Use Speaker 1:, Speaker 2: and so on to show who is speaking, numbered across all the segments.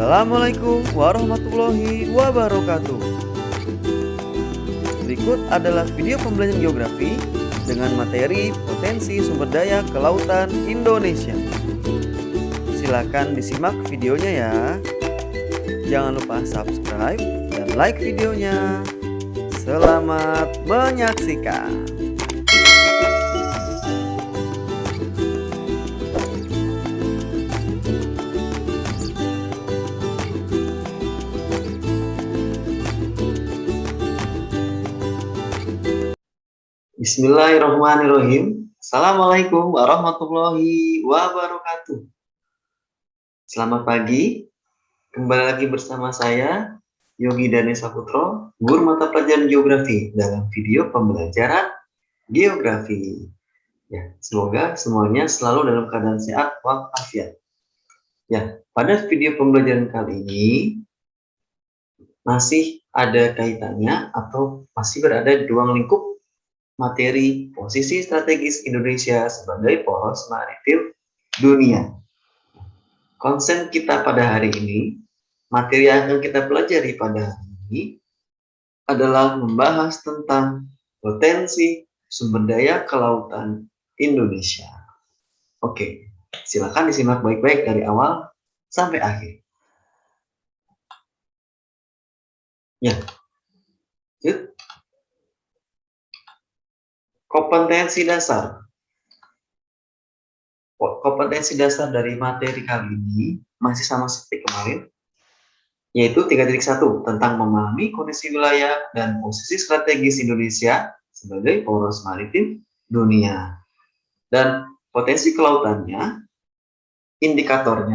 Speaker 1: Assalamualaikum warahmatullahi wabarakatuh. Berikut adalah video pembelajaran geografi dengan materi potensi sumber daya kelautan Indonesia. Silakan disimak videonya ya. Jangan lupa subscribe dan like videonya. Selamat menyaksikan.
Speaker 2: Bismillahirrahmanirrahim. Assalamualaikum warahmatullahi wabarakatuh. Selamat pagi. Kembali lagi bersama saya, Yogi Dani Saputro, guru mata pelajaran geografi dalam video pembelajaran geografi. Ya, semoga semuanya selalu dalam keadaan sehat walafiat. Ya, pada video pembelajaran kali ini masih ada kaitannya atau masih berada di ruang lingkup materi posisi strategis Indonesia sebagai poros maritim dunia. Konsen kita pada hari ini, materi yang akan kita pelajari pada hari ini adalah membahas tentang potensi sumber daya kelautan Indonesia. Oke, silakan disimak baik-baik dari awal sampai akhir. Ya, kompetensi dasar. Kompetensi dasar dari materi kali ini masih sama seperti kemarin, yaitu 3.1 tentang memahami kondisi wilayah dan posisi strategis Indonesia sebagai poros maritim dunia. Dan potensi kelautannya, indikator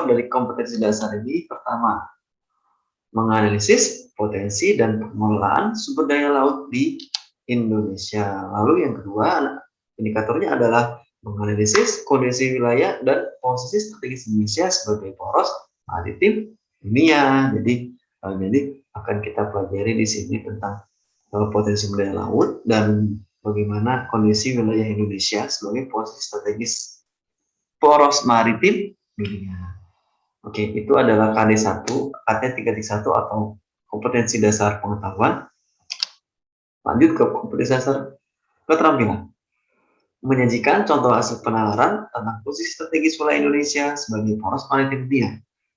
Speaker 2: dari kompetensi dasar ini pertama, menganalisis potensi dan pengelolaan sumber daya laut di Indonesia. Lalu yang kedua, indikatornya adalah menganalisis kondisi wilayah dan posisi strategis Indonesia sebagai poros maritim dunia. Jadi akan kita pelajari di sini tentang potensi sumber daya laut dan bagaimana kondisi wilayah Indonesia sebagai posisi strategis poros maritim dunia. Oke, itu adalah KD1, KT3.1 atau kompetensi dasar pengetahuan. Lanjut ke kompetensi dasar keterampilan. Menyajikan contoh hasil penalaran tentang posisi strategis wilayah Indonesia sebagai poros maritim dunia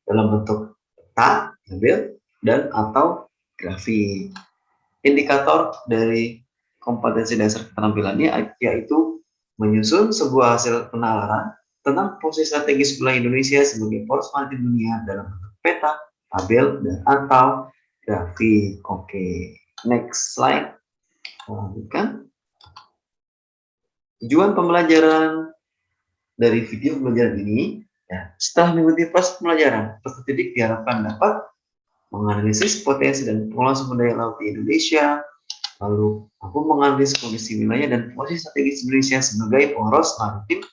Speaker 2: dalam bentuk peta, tabel, dan atau grafik. Indikator dari kompetensi dasar keterampilannya yaitu menyusun sebuah hasil penalaran tentang posisi strategis wilayah Indonesia sebagai poros maritim dunia dalam bentuk peta, tabel, dan atau grafik. Oke, next slide. Lanjutkan. Tujuan pembelajaran dari video pembelajaran ini, ya, setelah mengikuti proses pembelajaran, peserta didik diharapkan dapat menganalisis potensi dan pengelolaan sumber daya laut di Indonesia, lalu mampu menganalisis kondisi wilayah dan posisi strategis Indonesia sebagai poros maritim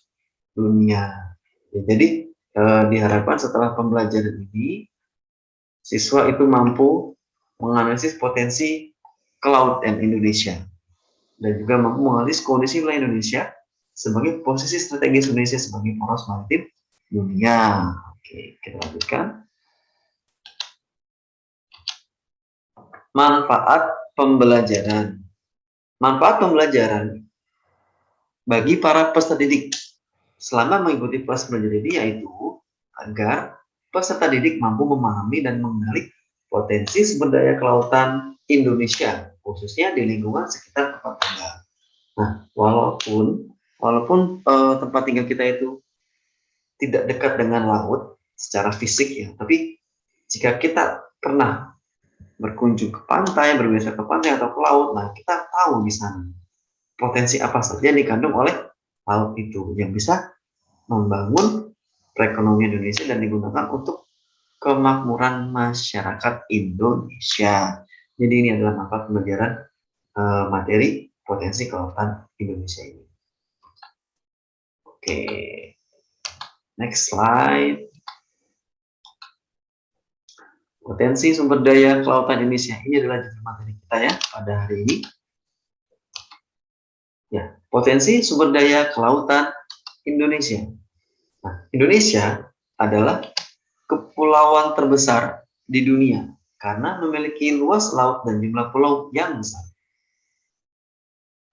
Speaker 2: dunia. Ya, jadi diharapkan setelah pembelajaran ini, siswa itu mampu menganalisis potensi kelautan Indonesia dan juga mampu menganalisis kondisi wilayah Indonesia sebagai posisi strategis Indonesia sebagai poros maritim dunia. Oke, kita lanjutkan. Manfaat pembelajaran. Manfaat pembelajaran bagi para peserta didik selama mengikuti proses belajar ini yaitu agar peserta didik mampu memahami dan mengenali potensi sumber daya kelautan Indonesia, khususnya di lingkungan sekitar tempat tinggal. Nah, walaupun tempat tinggal kita itu tidak dekat dengan laut secara fisik ya, tapi jika kita pernah berkunjung ke pantai, berwisata ke pantai atau ke laut, nah kita tahu di sana potensi apa saja yang dikandung oleh laut itu yang bisa membangun perekonomian Indonesia dan digunakan untuk kemakmuran masyarakat Indonesia. Jadi ini adalah manfaat pembelajaran materi potensi kelautan Indonesia ini. Oke, next slide. Potensi sumber daya kelautan Indonesia ini adalah judul materi kita ya pada hari ini. Ya, potensi sumber daya kelautan Indonesia. Nah, Indonesia adalah kepulauan terbesar di dunia karena memiliki luas laut dan jumlah pulau yang besar.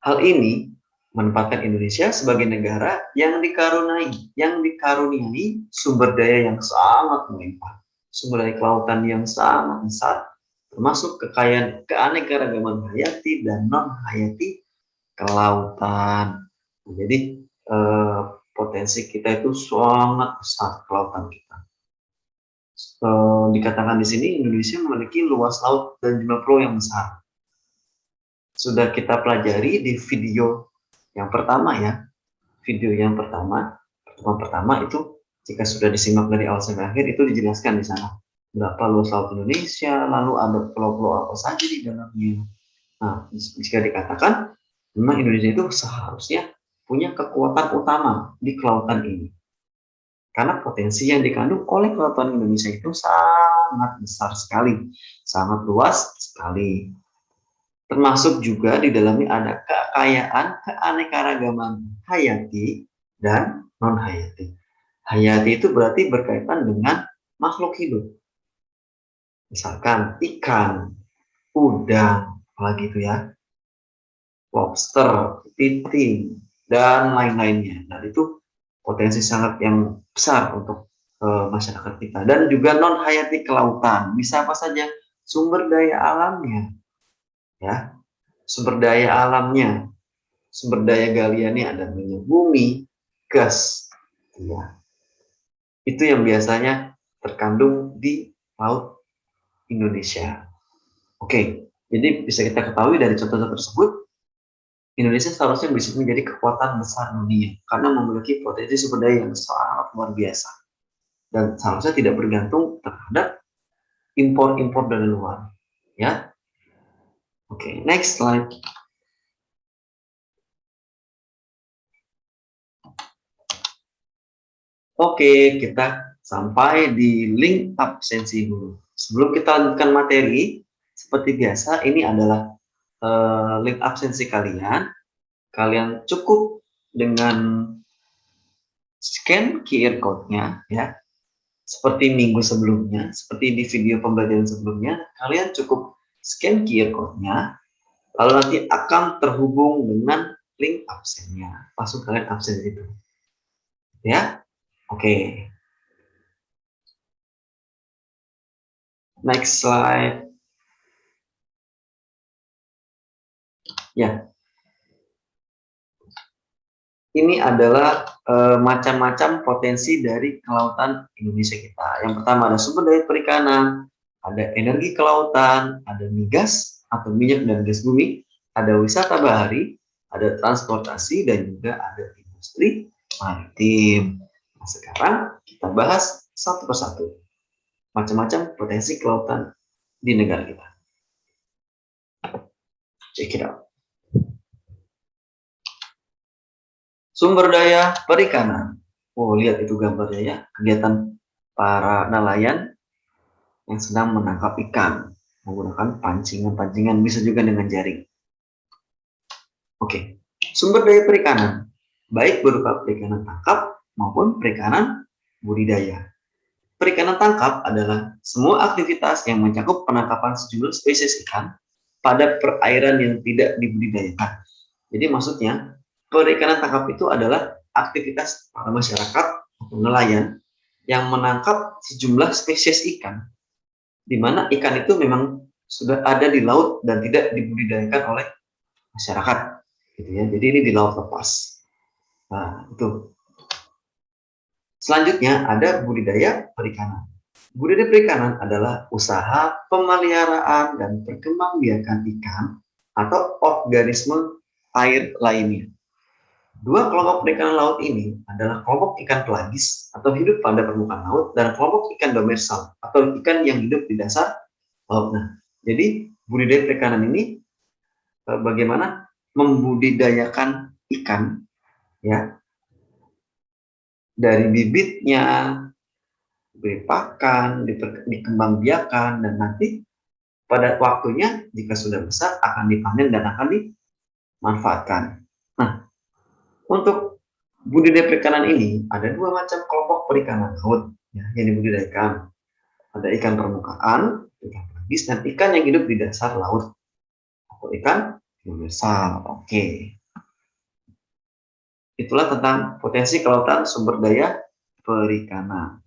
Speaker 2: Hal ini menempatkan Indonesia sebagai negara yang dikaruniai sumber daya yang sangat melimpah, sumber daya kelautan yang sangat besar, termasuk kekayaan keanekaragaman hayati dan non hayati kelautan. Jadi potensi kita itu sangat besar, kelautan kita. Dikatakan di sini Indonesia memiliki luas laut dan jumlah pulau yang besar. Sudah kita pelajari di video yang pertama ya. Video yang pertama itu jika sudah disimak dari awal sampai akhir itu dijelaskan di sana. Berapa luas laut Indonesia, lalu ada pulau-pulau apa saja di dalamnya. Nah, jika dikatakan memang Indonesia itu seharusnya punya kekuatan utama di kelautan ini. Karena potensi yang dikandung oleh kelautan Indonesia itu sangat besar sekali, sangat luas sekali. Termasuk juga di dalamnya ada kekayaan keanekaragaman hayati dan non hayati. Hayati itu berarti berkaitan dengan makhluk hidup. Misalkan ikan, udang, apalagi itu ya, lobster, kepiting, dan lain-lainnya. Dan itu potensi sangat yang besar untuk masyarakat kita. Dan juga non hayati kelautan. Bisa apa saja? Sumber daya alamnya. Ya, sumber daya alamnya, sumber daya galiannya ada minyak bumi, gas, ya. Itu yang biasanya terkandung di laut Indonesia. Oke, jadi bisa kita ketahui dari contoh-contoh tersebut, Indonesia seharusnya bisa menjadi kekuatan besar dunia karena memiliki potensi sumber daya yang sangat luar biasa dan seharusnya tidak bergantung terhadap impor-impor dari luar, ya. Oke, next slide. Oke, kita sampai di link absensi dulu. Sebelum kita lanjutkan materi, seperti biasa, ini adalah link absensi kalian. Kalian cukup dengan scan QR code-nya, ya. Seperti minggu sebelumnya, seperti di video pembelajaran sebelumnya, kalian cukup scan QR code-nya, lalu nanti akan terhubung dengan link absennya. Langsung kalian absen itu. Ya, oke. Next slide. Ya. Ini adalah macam-macam potensi dari kelautan Indonesia kita. Yang pertama ada sumber daya perikanan, ada energi kelautan, ada migas atau minyak dan gas bumi, ada wisata bahari, ada transportasi, dan juga ada industri maritim. Nah, sekarang kita bahas satu persatu. Macam-macam potensi kelautan di negara kita. Check it out. Sumber daya perikanan. Oh, lihat itu gambarnya ya. Kegiatan para nelayan yang sedang menangkap ikan menggunakan pancingan-pancingan, bisa juga dengan jaring. Oke, sumber daya perikanan, baik berupa perikanan tangkap maupun perikanan budidaya. Perikanan tangkap adalah semua aktivitas yang mencakup penangkapan sejumlah spesies ikan pada perairan yang tidak dibudidayakan. Jadi maksudnya, perikanan tangkap itu adalah aktivitas para masyarakat atau nelayan yang menangkap sejumlah spesies ikan, di mana ikan itu memang sudah ada di laut dan tidak dibudidayakan oleh masyarakat, gitu ya. Jadi ini di laut lepas. Nah, itu. Selanjutnya ada budidaya perikanan. Budidaya perikanan adalah usaha pemeliharaan dan perkembangbiakan ikan atau organisme air lainnya. Dua kelompok perikanan laut ini adalah kelompok ikan pelagis atau hidup pada permukaan laut dan kelompok ikan demersal atau ikan yang hidup di dasar laut. Nah, jadi budidaya perikanan ini bagaimana membudidayakan ikan, ya, dari bibitnya, diberi pakan, dikembangbiakan, dan nanti pada waktunya jika sudah besar akan dipanen dan akan dimanfaatkan. Nah, untuk budidaya perikanan ini ada dua macam kelompok perikanan laut ya, yang dibudidayakan. Ada ikan permukaan, ikan tropis, dan ikan yang hidup di dasar laut atau ikan universal. Oke. Itulah tentang potensi kelautan sumber daya perikanan.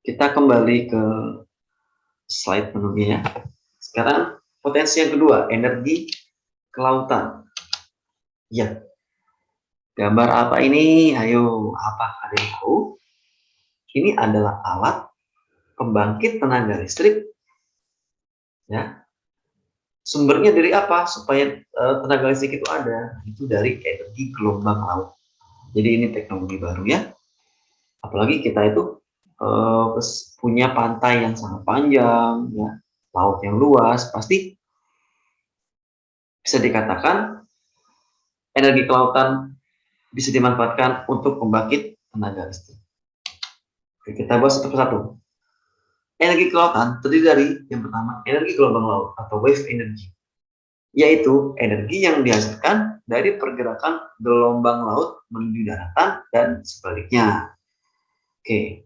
Speaker 2: Kita kembali ke slide menurutnya. Sekarang potensi yang kedua, energi kelautan. Ya, gambar apa ini? Ayo, apa ada yang tahu? Ini adalah alat pembangkit tenaga listrik. Ya, sumbernya dari apa? Supaya tenaga listrik itu ada, itu dari energi gelombang laut. Jadi ini teknologi baru ya. Apalagi kita itu punya pantai yang sangat panjang, ya, laut yang luas, pasti bisa dikatakan energi kelautan bisa dimanfaatkan untuk membangkit tenaga listrik. Oke, kita bahas satu persatu. Energi kelautan terdiri dari yang pertama energi gelombang laut atau wave energy, yaitu energi yang dihasilkan dari pergerakan gelombang laut menuju daratan dan sebaliknya. Oke,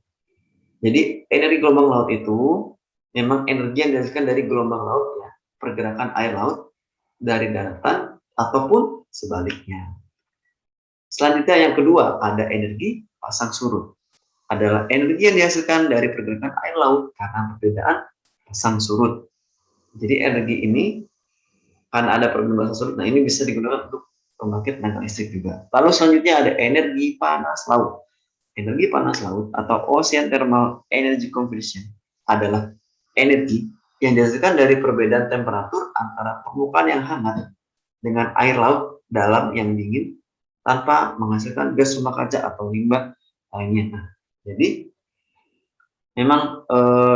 Speaker 2: jadi energi gelombang laut itu memang energi yang dihasilkan dari gelombang laut ya, pergerakan air laut dari daratan ataupun sebaliknya. Selanjutnya yang kedua ada energi pasang surut. Adalah energi yang dihasilkan dari pergerakan air laut karena perbedaan pasang surut. Jadi energi ini karena ada perbedaan pasang surut, nah ini bisa digunakan untuk pembangkit tenaga listrik juga. Lalu selanjutnya ada energi panas laut. Energi panas laut atau Ocean Thermal Energy Conversion adalah energi yang dihasilkan dari perbedaan temperatur antara permukaan yang hangat dengan air laut dalam yang dingin tanpa menghasilkan gas rumah kaca atau limbah lainnya. Nah, jadi memang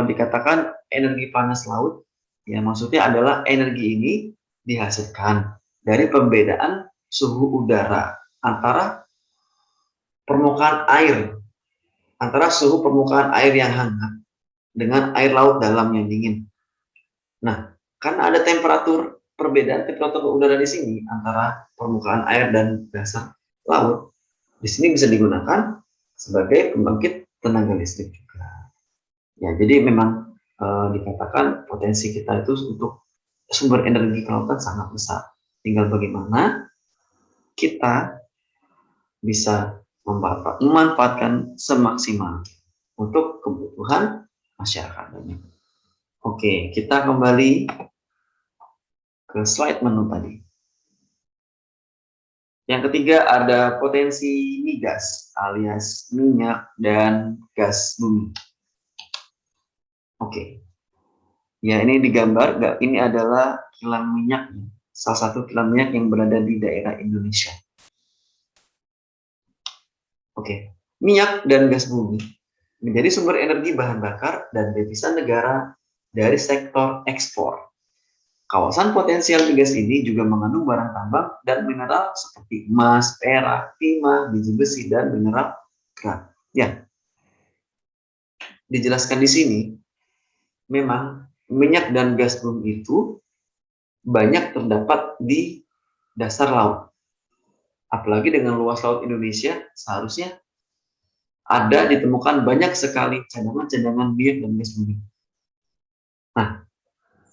Speaker 2: dikatakan energi panas laut, ya maksudnya adalah energi ini dihasilkan dari perbedaan suhu udara antara permukaan air, antara suhu permukaan air yang hangat dengan air laut dalam yang dingin. Nah, karena ada perbedaan temperatur udara di sini antara permukaan air dan dasar laut, di sini bisa digunakan sebagai pembangkit tenaga listrik juga. Ya, jadi memang dikatakan potensi kita itu untuk sumber energi kelautan sangat besar. Tinggal bagaimana kita bisa memanfaatkan semaksimal untuk kebutuhan masyarakat. Oke, kita kembali ke slide menu tadi. Yang ketiga ada potensi migas alias minyak dan gas bumi. Oke, ya ini digambar, ini adalah kilang minyak, salah satu kilang minyak yang berada di daerah Indonesia. Oke, minyak dan gas bumi menjadi sumber energi bahan bakar dan devisa negara dari sektor ekspor. Kawasan potensial migas ini juga mengandung barang tambang dan mineral seperti emas, perak, timah, biji besi, dan mineral gas. Ya, dijelaskan di sini, memang minyak dan gas bumi itu banyak terdapat di dasar laut. Apalagi dengan luas laut Indonesia, seharusnya ada ditemukan banyak sekali cadangan-cadangan minyak dan gas bumi. Nah,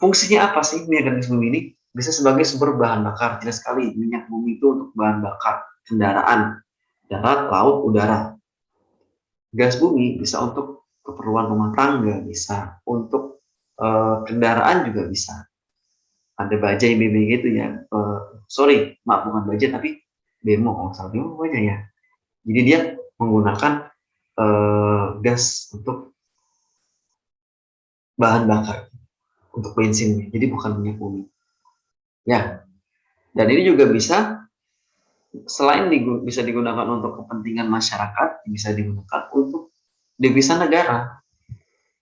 Speaker 2: fungsinya apa sih minyak dan gas bumi ini? Bisa sebagai sumber bahan bakar. Jelas sekali minyak bumi itu untuk bahan bakar kendaraan darat, laut, udara. Gas bumi bisa untuk keperluan rumah tangga, bisa untuk kendaraan juga bisa. Ada bajai BB gitu ya. Sorry, maaf bukan bajai tapi bemo, salah bemo aja ya. Jadi dia menggunakan gas untuk bahan bakar untuk bensinnya. Jadi bukan minyak bumi. Ya, dan ini juga bisa selain bisa digunakan untuk kepentingan masyarakat, bisa digunakan untuk devisa negara.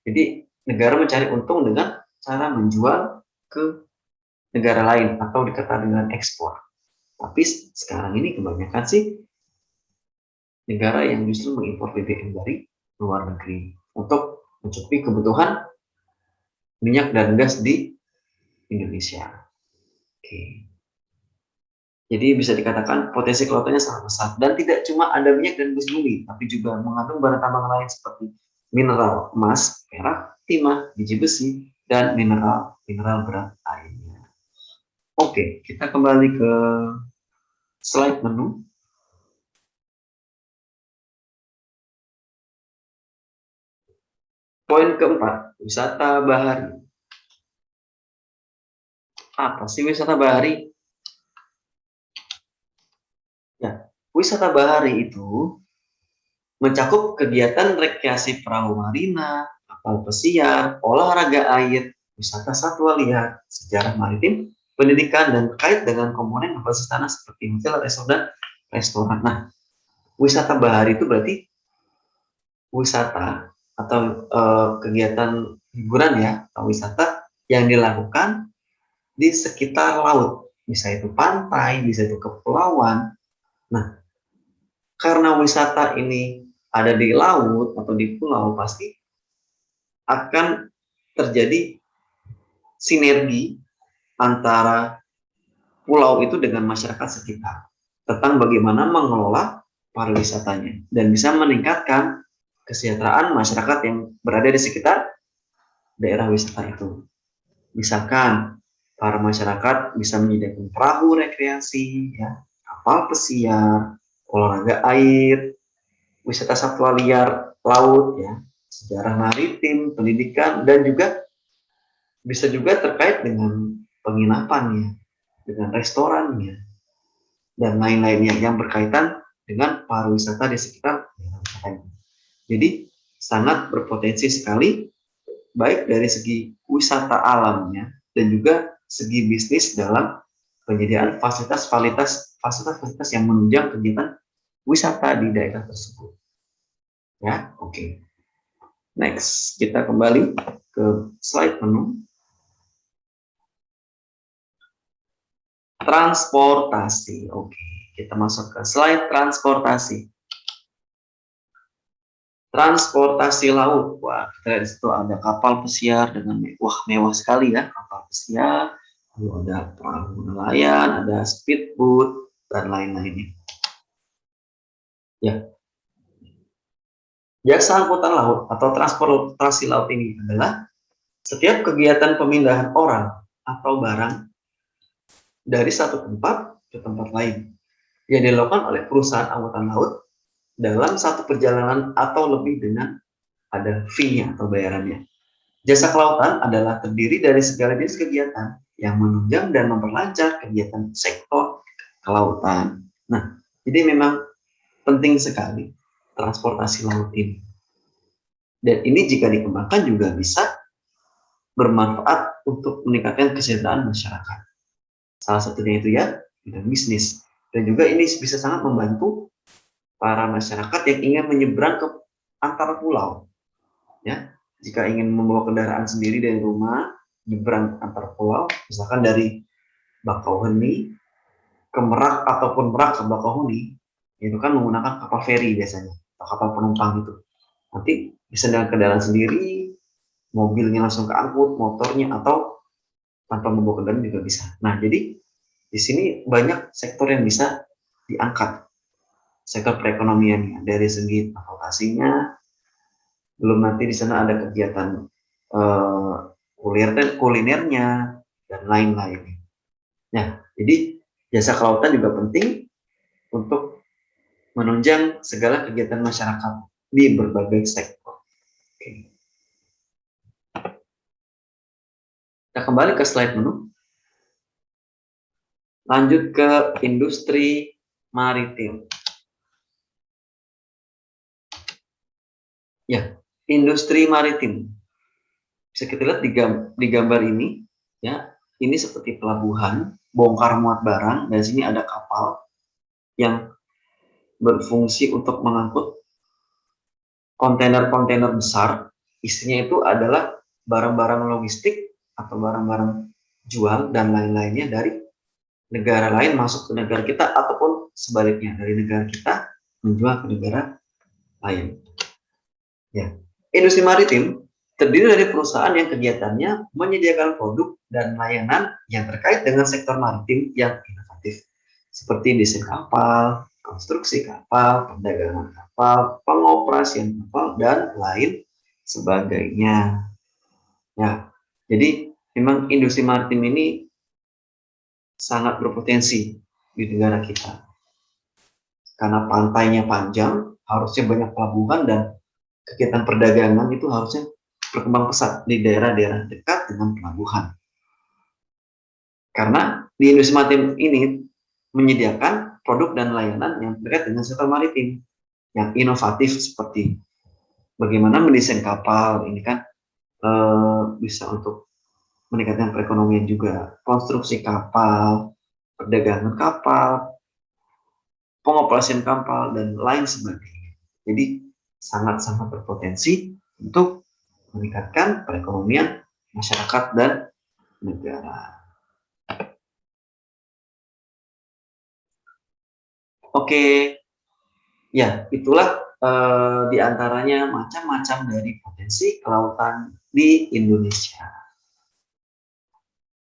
Speaker 2: Jadi negara mencari untung dengan cara menjual ke negara lain atau dikatakan dengan ekspor. Tapi sekarang ini kebanyakan sih negara yang justru mengimpor BBM dari luar negeri untuk mencukupi kebutuhan minyak dan gas di Indonesia. Oke. Jadi bisa dikatakan potensi kelautannya sangat besar dan tidak cuma ada minyak dan gas bumi, tapi juga mengandung barang tambang lain seperti mineral emas, perak, timah, biji besi, dan mineral berat lainnya. Oke, kita kembali ke slide menu. Poin keempat, wisata bahari. Apa sih wisata bahari? Ya, wisata bahari itu mencakup kegiatan rekreasi perahu marina, kapal pesiar, olahraga air, wisata satwa liar, sejarah maritim, pendidikan, dan terkait dengan komponen berbasis tanah seperti hotel, resort, dan restoran. Nah, wisata bahari itu berarti wisata atau kegiatan hiburan ya, atau wisata yang dilakukan di sekitar laut. Bisa itu pantai, bisa itu kepulauan. Nah, karena wisata ini ada di laut atau di pulau, pasti akan terjadi sinergi antara pulau itu dengan masyarakat sekitar tentang bagaimana mengelola pariwisatanya dan bisa meningkatkan kesejahteraan masyarakat yang berada di sekitar daerah wisata itu. Misalkan para masyarakat bisa menyediakan perahu rekreasi, ya, kapal pesiar, olahraga air, wisata satwa liar laut, ya, sejarah maritim, pendidikan, dan juga bisa juga terkait dengan penginapannya, dengan restorannya, dan lain-lainnya yang berkaitan dengan pariwisata di sekitar daerah wisata ini. Jadi sangat berpotensi sekali, baik dari segi wisata alamnya dan juga segi bisnis dalam penyediaan fasilitas yang menunjang kegiatan wisata di daerah tersebut. Ya, oke. Next, kita kembali ke slide menu. Transportasi. Oke, kita masuk ke slide transportasi. Transportasi laut. Wah, kita di situ ada kapal pesiar dengan mewah sekali ya, kapal pesiar. Lalu ada perahu nelayan, ada speedboat, dan lain-lainnya. Ya, jasa angkutan laut atau transportasi laut ini adalah setiap kegiatan pemindahan orang atau barang dari satu tempat ke tempat lain yang dilakukan oleh perusahaan angkutan laut dalam satu perjalanan atau lebih dengan ada fee-nya atau bayarannya. Jasa kelautan adalah terdiri dari segala jenis kegiatan yang menunjang dan memperlancar kegiatan sektor kelautan. Nah, jadi memang penting sekali transportasi laut ini. Dan ini jika dikembangkan juga bisa bermanfaat untuk meningkatkan kesejahteraan masyarakat. Salah satunya itu ya, bidang bisnis. Dan juga ini bisa sangat membantu para masyarakat yang ingin menyeberang ke antar pulau. Ya, jika ingin membawa kendaraan sendiri dari rumah, nyebrang antar pulau, misalkan dari Bakauheni ke Merak ataupun Merak ke Bakauheni, itu kan menggunakan kapal feri biasanya, atau kapal penumpang itu. Nanti bisa dengan kendaraan sendiri, mobilnya langsung keangkut, motornya, atau tanpa membawa kendaraan juga bisa. Nah, jadi di sini banyak sektor yang bisa diangkat, sektor perekonomiannya, dari segi transportasinya, belum nanti di sana ada kegiatan kulinernya dan lain-lain. Nah, jadi jasa kelautan juga penting untuk menunjang segala kegiatan masyarakat di berbagai sektor. Oke. Kita kembali ke slide menu. Lanjut ke industri maritim. Ya, industri maritim. Bisa kita lihat di gambar ini, ya, ini seperti pelabuhan, bongkar muat barang, dan sini ada kapal yang berfungsi untuk mengangkut kontainer-kontainer besar. Isinya itu adalah barang-barang logistik atau barang-barang jual dan lain-lainnya dari negara lain masuk ke negara kita ataupun sebaliknya dari negara kita menjual ke negara lain. Ya, industri maritim terdiri dari perusahaan yang kegiatannya menyediakan produk dan layanan yang terkait dengan sektor maritim yang inovatif, seperti desain kapal, konstruksi kapal, perdagangan kapal, pengoperasian kapal, dan lain sebagainya. Ya, jadi memang industri maritim ini sangat berpotensi di negara kita. Karena pantainya panjang, harusnya banyak pelabuhan dan kegiatan perdagangan itu harusnya berkembang pesat di daerah-daerah dekat dengan pelabuhan. Karena di industri maritim ini menyediakan produk dan layanan yang terkait dengan sektor maritim yang inovatif seperti bagaimana mendesain kapal ini kan bisa untuk meningkatkan perekonomian juga, konstruksi kapal, perdagangan kapal, pengoperasian kapal dan lain sebagainya. Jadi sangat-sangat berpotensi untuk meningkatkan perekonomian masyarakat dan negara. Oke, ya itulah di antaranya macam-macam dari potensi kelautan di Indonesia.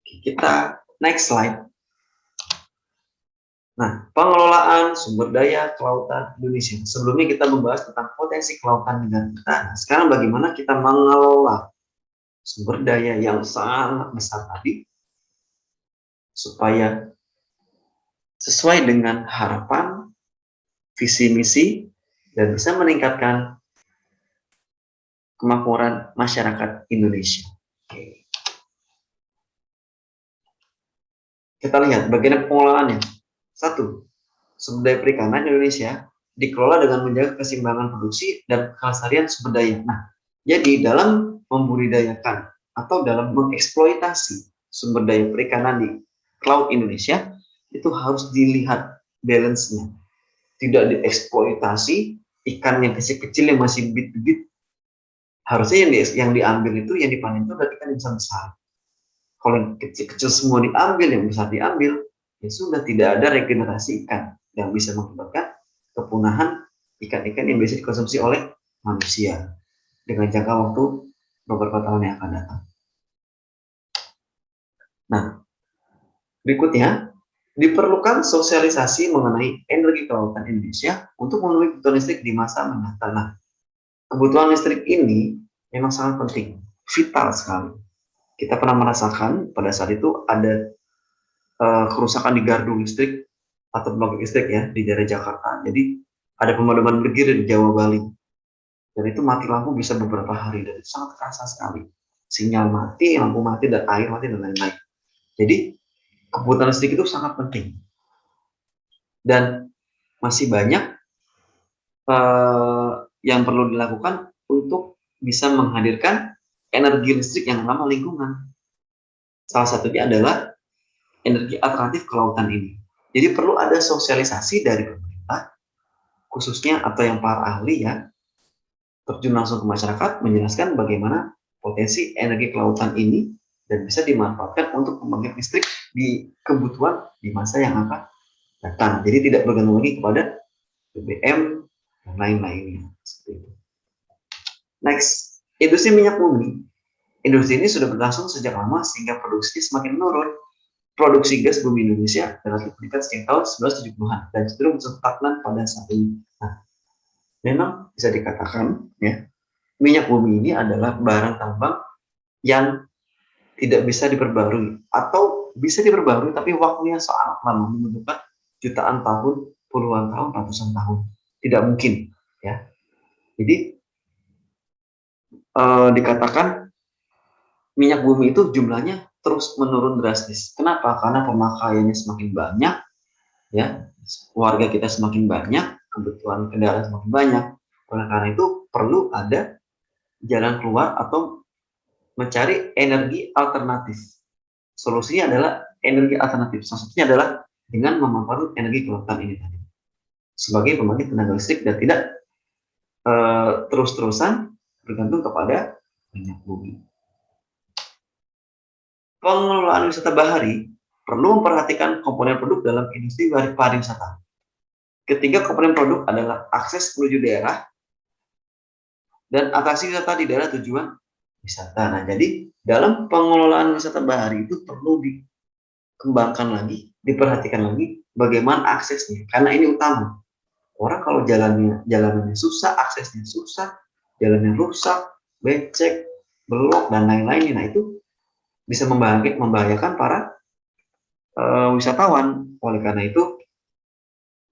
Speaker 2: Oke, kita next slide. Nah, pengelolaan sumber daya kelautan Indonesia. Sebelumnya kita membahas tentang potensi kelautan negara kita. Nah, sekarang bagaimana kita mengelola sumber daya yang sangat besar tadi supaya sesuai dengan harapan, visi misi, dan bisa meningkatkan kemakmuran masyarakat Indonesia. Oke. Kita lihat bagian pengelolaannya. 1. Sumber daya perikanan Indonesia dikelola dengan menjaga keseimbangan produksi dan kelestarian sumber daya. Nah, jadi dalam membudidayakan atau dalam mengeksploitasi sumber daya perikanan di laut Indonesia itu harus dilihat balance-nya. Tidak dieksploitasi ikan yang kecil-kecil yang masih bibit-bibit. Harusnya yang diambil itu, yang dipanen itu adalah ikan yang besar. Kalau yang kecil-kecil semua diambil, yang besar diambil, ya sudah tidak ada regenerasi ikan yang bisa mengakibatkan kepunahan ikan-ikan yang biasa dikonsumsi oleh manusia dengan jangka waktu beberapa tahun yang akan datang. Nah, berikutnya diperlukan sosialisasi mengenai energi kelautan Indonesia untuk memenuhi kebutuhan listrik di masa mendatang. Nah, kebutuhan listrik ini memang sangat penting, vital sekali. Kita pernah merasakan pada saat itu ada kerusakan di gardu listrik atau pembangkit listrik ya di daerah Jakarta. Jadi ada pemadaman bergilir di Jawa Bali. Dan itu mati lampu bisa beberapa hari dan itu sangat terasa sekali. Sinyal mati, lampu mati, dan air mati dan lain-lain. Jadi kebutuhan listrik itu sangat penting. Dan masih banyak yang perlu dilakukan untuk bisa menghadirkan energi listrik yang ramah lingkungan. Salah satunya adalah energi alternatif kelautan ini. Jadi perlu ada sosialisasi dari pemerintah, khususnya atau yang para ahli ya, terjun langsung ke masyarakat, menjelaskan bagaimana potensi energi kelautan ini dan bisa dimanfaatkan untuk pembangkit listrik di kebutuhan di masa yang akan datang. Jadi tidak bergantung lagi kepada BBM dan lain-lainnya. Seperti itu. Next, industri minyak bumi. Industri ini sudah berlangsung sejak lama sehingga produksinya semakin menurun. Produksi gas bumi Indonesia relatif meningkat sejak tahun 1970-an dan cenderung stagnan pada saat ini. Nah, memang bisa dikatakan ya, minyak bumi ini adalah barang tambang yang tidak bisa diperbarui atau bisa diperbarui tapi waktunya sangat lama, membutuhkan jutaan tahun, puluhan tahun, ratusan tahun. Tidak mungkin ya. Jadi dikatakan minyak bumi itu jumlahnya terus menurun drastis. Kenapa? Karena pemakaiannya semakin banyak, ya, warga kita semakin banyak, kebutuhan kendaraan semakin banyak. Oleh karena itu perlu ada jalan keluar atau mencari energi alternatif. Solusinya adalah energi alternatif. Salah satunya adalah dengan memanfaatkan energi kelautan ini tadi sebagai pembangkit tenaga listrik dan tidak terus-terusan bergantung kepada minyak bumi. Pengelolaan wisata bahari perlu memperhatikan komponen produk dalam industri pariwisata. Ketiga komponen produk adalah akses menuju daerah dan atraksi wisata di daerah tujuan wisata. Nah, jadi dalam pengelolaan wisata bahari itu perlu dikembangkan lagi, diperhatikan lagi bagaimana aksesnya, karena ini utama. Orang kalau jalanannya susah, aksesnya susah, jalannya rusak, becek, belok dan lain-lainnya, nah itu bisa membahayakan para wisatawan. Oleh karena itu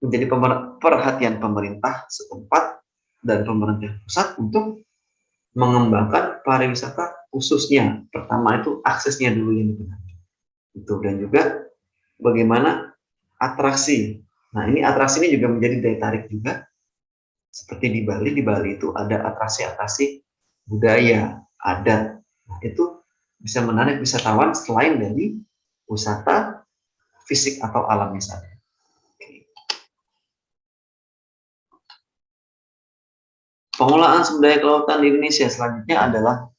Speaker 2: menjadi perhatian pemerintah setempat dan pemerintah pusat untuk mengembangkan pariwisata khususnya. Pertama itu aksesnya dulu yang dibenahi. Itu, dan juga bagaimana atraksi. Nah, ini atraksi ini juga menjadi daya tarik juga. Seperti di Bali itu ada atraksi-atraksi budaya, adat. Nah, itu bisa menarik wisatawan selain dari wisata fisik atau alamnya saja. Pengelolaan sumber daya kelautan di Indonesia selanjutnya adalah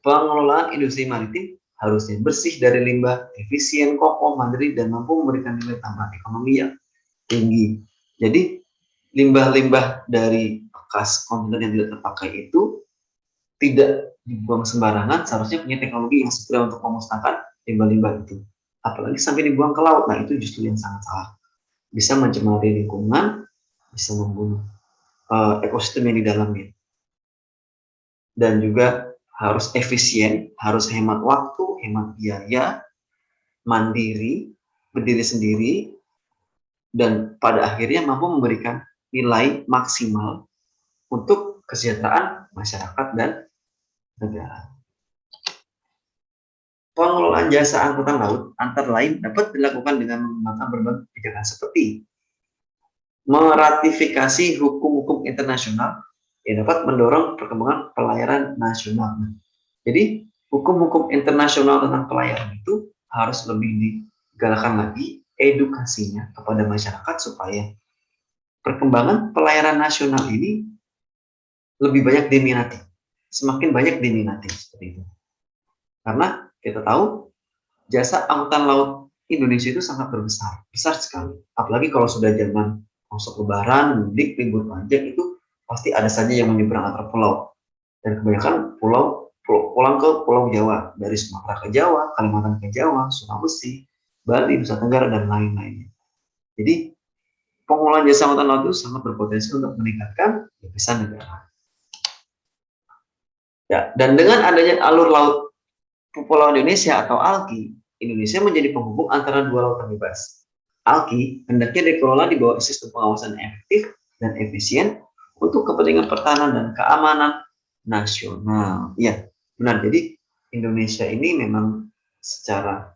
Speaker 2: pengelolaan industri maritim harusnya bersih dari limbah, efisien, kokoh, mandiri, dan mampu memberikan nilai tambah ekonomi yang tinggi. Jadi limbah-limbah dari bekas kontainer yang tidak terpakai itu tidak dibuang sembarangan, seharusnya punya teknologi yang segera untuk memusnahkan limbah-limbah itu. Apalagi sampai dibuang ke laut, nah itu justru yang sangat salah. Bisa mencemari lingkungan, bisa membunuh ekosistem yang di dalamnya. Dan juga harus efisien, harus hemat waktu, hemat biaya, mandiri, berdiri sendiri, dan pada akhirnya mampu memberikan nilai maksimal untuk kesejahteraan masyarakat dan negara. Pengelolaan jasa angkutan laut antara lain dapat dilakukan dengan menggunakan berbagai kebijakan seperti meratifikasi hukum-hukum internasional yang dapat mendorong perkembangan pelayaran nasional. Jadi hukum-hukum internasional tentang pelayaran itu harus lebih digalakkan lagi edukasinya kepada masyarakat supaya perkembangan pelayaran nasional ini lebih banyak diminati, semakin banyak diminati seperti itu. Karena kita tahu jasa angkutan laut Indonesia itu sangat besar sekali. Apalagi kalau sudah zaman masuk lebaran, mudik, libur panjang itu pasti ada saja yang menyeberang antar pulau. Dan kebanyakan pulang ke Pulau Jawa, dari Sumatera ke Jawa, Kalimantan ke Jawa, Sulawesi, Bali, Nusa Tenggara, dan lain-lainnya. Jadi pengelolaan jasa angkutan laut itu sangat berpotensi untuk meningkatkan deviza negara. Ya, dan dengan adanya alur laut Pulau Indonesia atau ALKI, Indonesia menjadi penghubung antara dua lautan bebas. ALKI hendaknya dikelola di bawah sistem pengawasan efektif dan efisien untuk kepentingan pertahanan dan keamanan nasional. Ya, benar. Jadi Indonesia ini memang secara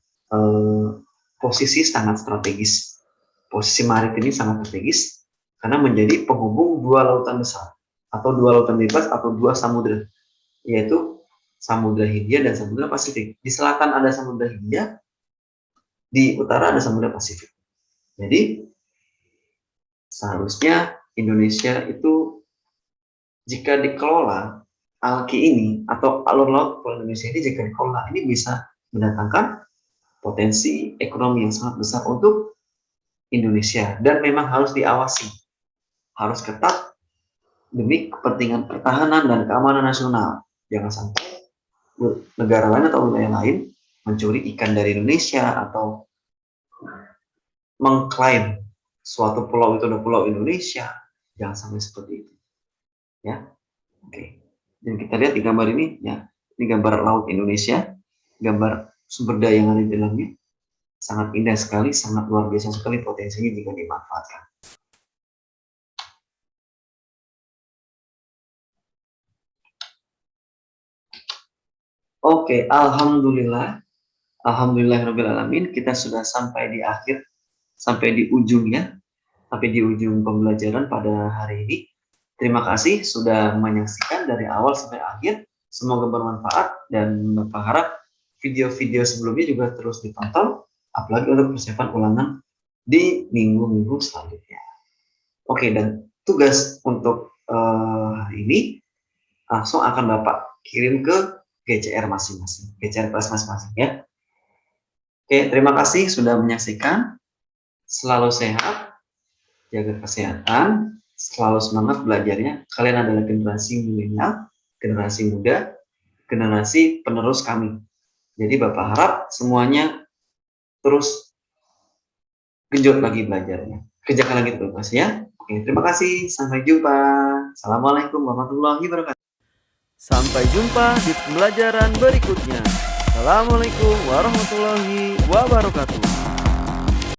Speaker 2: posisi sangat strategis. Posisi maritim ini sangat strategis karena menjadi penghubung dua lautan besar atau dua lautan bebas atau dua samudera, yaitu Samudra Hindia dan Samudra Pasifik. Di selatan ada Samudra Hindia, di utara ada Samudra Pasifik. Jadi seharusnya Indonesia itu jika dikelola ALKI ini atau alur laut Pulau Indonesia ini jika dikelola ini bisa mendatangkan potensi ekonomi yang sangat besar untuk Indonesia dan memang harus diawasi, harus ketat demi kepentingan pertahanan dan keamanan nasional. Jangan sampai negara lain atau wilayah lain mencuri ikan dari Indonesia atau mengklaim suatu pulau itu adalah pulau Indonesia. Jangan sampai seperti itu. Ya, oke. Dan kita lihat di gambar ini, ya, ini gambar laut Indonesia, gambar sumber daya yang ada di dalamnya, sangat indah sekali, sangat luar biasa sekali potensinya jika dimanfaatkan. Oke, alhamdulillah, alhamdulillahirobbilalamin, kita sudah sampai di akhir, sampai di ujungnya, sampai di ujung pembelajaran pada hari ini. Terima kasih sudah menyaksikan dari awal sampai akhir. Semoga bermanfaat dan Bapak harap video-video sebelumnya juga terus ditonton, apalagi untuk persiapan ulangan di minggu-minggu selanjutnya. Oke, dan tugas untuk hari ini langsung akan Bapak kirim ke GCR masing-masing, GCR kelas masing-masing ya. Oke, terima kasih sudah menyaksikan. Selalu sehat, jaga kesehatan, selalu semangat belajarnya. Kalian adalah generasi milenial, generasi muda, generasi penerus kami. Jadi Bapak harap semuanya terus genjot lagi belajarnya. Kerjakan lagi tugas ya. Oke, terima kasih. Sampai jumpa. Assalamualaikum warahmatullahi wabarakatuh.
Speaker 1: Sampai jumpa di pembelajaran berikutnya. Assalamualaikum warahmatullahi wabarakatuh.